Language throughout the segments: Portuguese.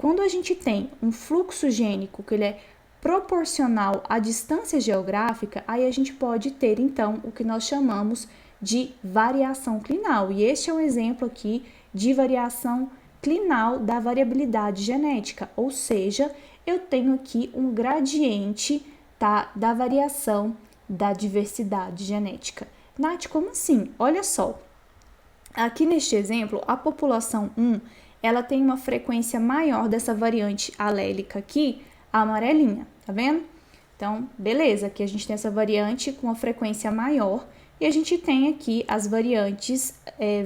quando a gente tem um fluxo gênico que ele é proporcional à distância geográfica, aí a gente pode ter, então, o que nós chamamos de variação clinal. E este é um exemplo aqui de variação clinal da variabilidade genética, ou seja, eu tenho aqui um gradiente, tá, da variação da diversidade genética. Nath, como assim? Olha só, aqui neste exemplo, a população 1, ela tem uma frequência maior dessa variante alélica aqui, a amarelinha, tá vendo? Então, beleza, aqui a gente tem essa variante com uma frequência maior e a gente tem aqui as variantes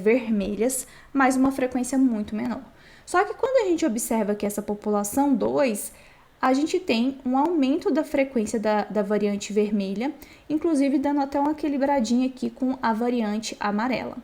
vermelhas, mas uma frequência muito menor. Só que quando a gente observa que essa população 2, a gente tem um aumento da frequência da variante vermelha, inclusive dando até uma equilibradinha aqui com a variante amarela.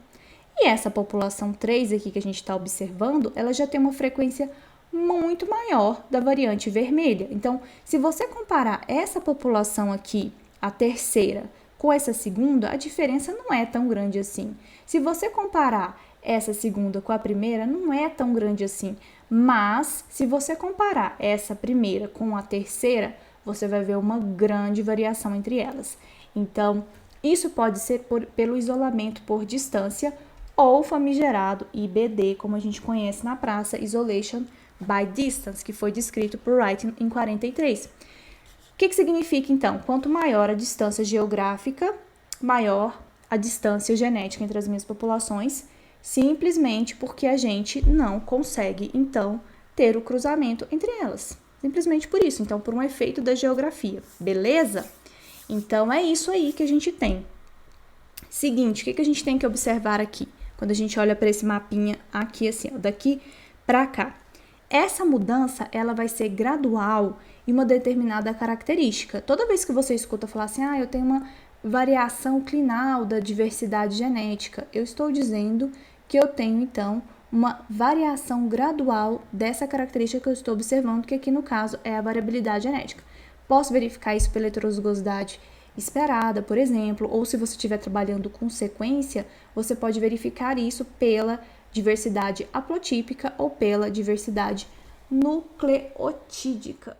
E essa população 3 aqui que a gente está observando, ela já tem uma frequência muito maior da variante vermelha. Então, se você comparar essa população aqui, a terceira, com essa segunda, a diferença não é tão grande assim. Se você comparar essa segunda com a primeira, não é tão grande assim. Mas, se você comparar essa primeira com a terceira, você vai ver uma grande variação entre elas. Então, isso pode ser pelo isolamento por distância ou famigerado IBD, como a gente conhece na praça, Isolation by Distance, que foi descrito por Wright em 43. O que significa, então? Quanto maior a distância geográfica, maior a distância genética entre as minhas populações, simplesmente porque a gente não consegue, então, ter o cruzamento entre elas. Simplesmente por isso, então, por um efeito da geografia, beleza? Então, é isso aí que a gente tem. Seguinte, o que a gente tem que observar aqui? Quando a gente olha para esse mapinha aqui, assim, ó, daqui para cá. Essa mudança, ela vai ser gradual em uma determinada característica. Toda vez que você escuta falar assim, eu tenho uma variação clinal da diversidade genética, eu estou dizendo que eu tenho, então, uma variação gradual dessa característica que eu estou observando, que aqui no caso é a variabilidade genética. Posso verificar isso pela heterozigosidade esperada, por exemplo, ou se você estiver trabalhando com sequência, você pode verificar isso pela diversidade haplotípica ou pela diversidade nucleotídica.